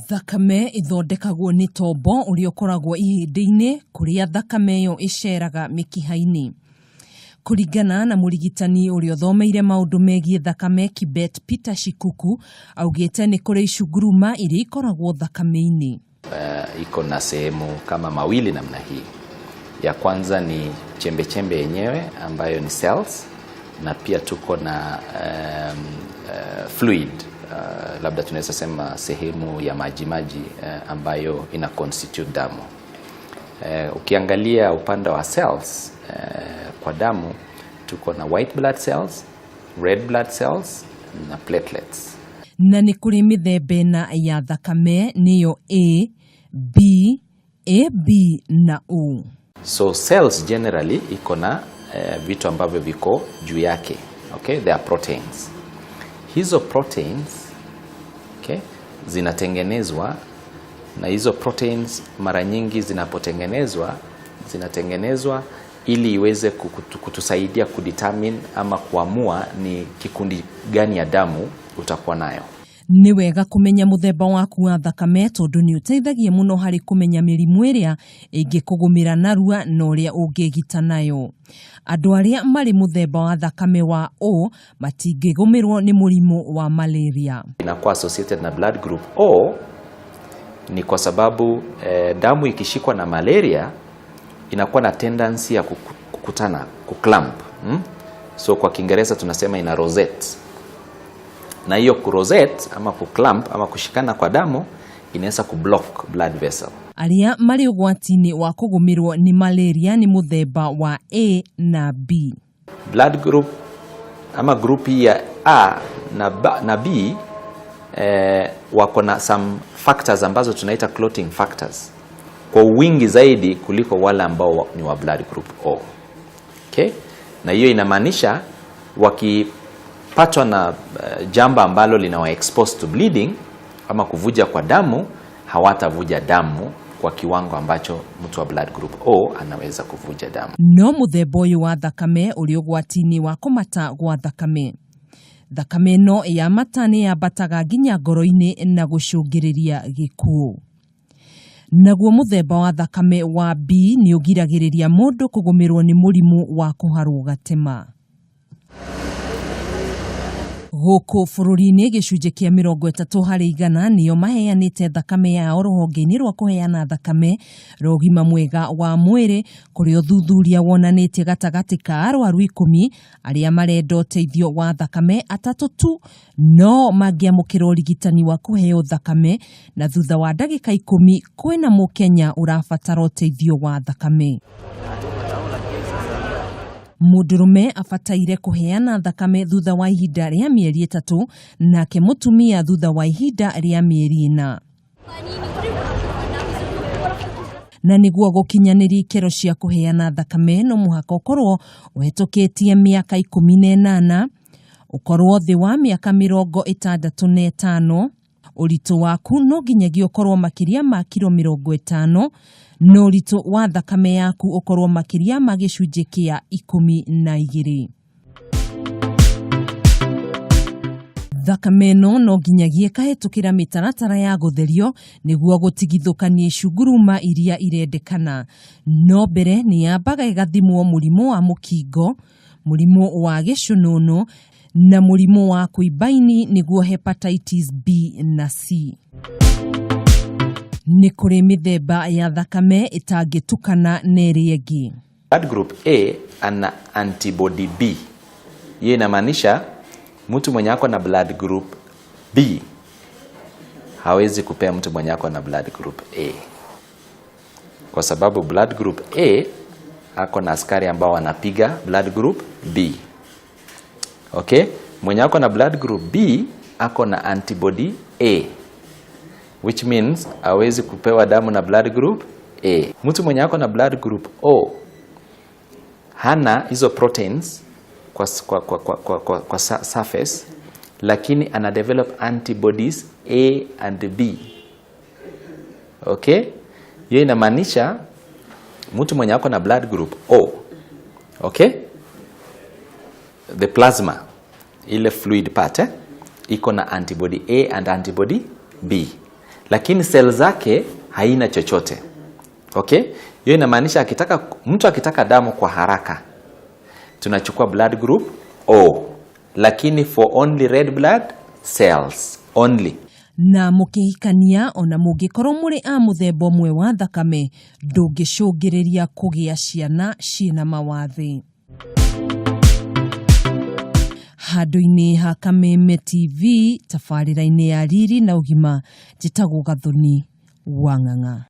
Thakame ithondekagwo ni tombo uria ukoragwo ihinda-ini kuria thakame yo iceraga mikiha-ini. Kuringana na murigitani uria thomeire maundu megie thakame Kibet Peter Shikuku augite ni kuri icunguruma iria ikoragwo thakame-ini. Iko na sehemu kama mawili namna hii. Ya kwanza ni chembe yenyewe ambayo ni cells, na pia tuko na fluid, labda tunaweza sema sehemu ya maji ambayo ina constitute damu. Ukiangalia upande wa cells, kwa damu tuko na white blood cells, red blood cells na platelets. Na ni kuri mithemba ya thakame niyo A, B, AB na O. So cells generally iko na vitu ambavyo viko juu yake. Okay, they are proteins. Hizo proteins, okay, zinatengenezwa, na hizo proteins mara nyingi zinatengenezwa ili iweze kutusaidia kudetermine ama kuamua ni kikundi gani ya damu utakuwa nayo. Ni wega kumenya muthemba waku wa thakame tondu ni uteithagia muno hari kumenya mirimu iria ingikugumira narua na uria ungigita nayo. Andu aria mari muthemba wa thakame wa O matingigumirwo ni murimu wa malaria. Inakuwa associated na blood group O ni kwa sababu damu ikishikwa na malaria inakuwa na tendency ya kukutana, kuclamp. So kwa Kiingereza tunasema ina rosette. Na hiyo kurosette ama kuclamp ama kushikana kwa damu inaweza kublock blood vessel. Aria mari ugwatini wa kugumirwo ni malaria ni muthemba wa A na B. Blood group ama group ya A na B wako na some factors ambazo tunaita clotting factors kwa wingi zaidi kuliko wale ambao ni wa blood group O. Okay? Na hiyo inamaanisha wakipatwa na jamba ambalo linawa expose to bleeding ama kuvuja kwa damu, hawatavuja damu kwa kiwango ambacho mtu wa blood group O anaweza kuvuja damu. No muthemba uyu wa thakame uri ugwatini wa kumata gwa thakame. Thakame no ya matani ya bataga nginya ngoro-ini na gucungiriria gikuo. Naguo muthemba wa thakame wa B ni ugiragiriria mundu kugumirwo ni murimu wa kuharwo gatema. Gũkũ bururi-ini gicunji kia 30 harĩ 100 niyo maheanite thakame yao ruhonge-ini rwa kuheana thakame rwa Ugima mwega wa Mwiri kuri uthuthuria wonanitie gatagati ka arwaru 10 aria marenda uteithio wa thakame 3 tu no mangiamukira urigitani wa kuheo thakame, na thutha wa ndagika 10 kwina mukenya urabatara uteithio wa thakame. Mudurume afataire kuheana thakame thutha wa ihinda ria mieri 3 nake mutumia thutha wa ihinda ria mieri 4. Naniguo gukinyaniri ikiro cia kuheana thakame no muhaka ukorwo uhetoketie miaka 18, ukorwo thi wa miaka 65, uritu waku no nginyagia ukorwo makiria ma kilo 50, no uritu wa thakame yaku ukorwo makiria ma gicunji kia 12. Thakame no nginyagia kahetukira mitaratara ya gutherio niguo gutigithukania icunguruma iria irendekana. No mbere ni yambaga igathimwo murimu wa mukingo, murimu wa gicununu na murimu wa kuibaini niguo hepatitis B na C. Ni kuri mithemba ya thakame itangitukana neri yengi. Blood group A ana antibody B. Hiyo inamaanisha mtu mwenye ako na blood group B hawezi kupea mtu mwenye ako na blood group A, kwa sababu blood group A ako na askari ambao wanapiga blood group B. Okay? Mwenye ako na blood group B ako na antibody A, which means hawezi kupewa damu na blood group A. Mtu mwenye ako na blood group O hana hizo proteins kwa surface, lakini ana develop antibodies A and B. Okay? Hiyo inamaanisha mtu mwenye ako na blood group O, okay, the plasma, ile fluid part iko na antibody A and antibody B. lakini cell zake haina chochote. Okay? Hiyo inamaanisha mtu akitaka damu kwa haraka, tunachukua blood group O, lakini for only red blood cells only. Na mukihikania ona mungikorwo muri a muthemba umwe wa thakame, ndungicungiriria kugia ciana ciina mawathi. Handu-ini ha Kameme TV, tabarira-ini ya Riri na Ugima, njitagwo Gathoni Wang'ang'a.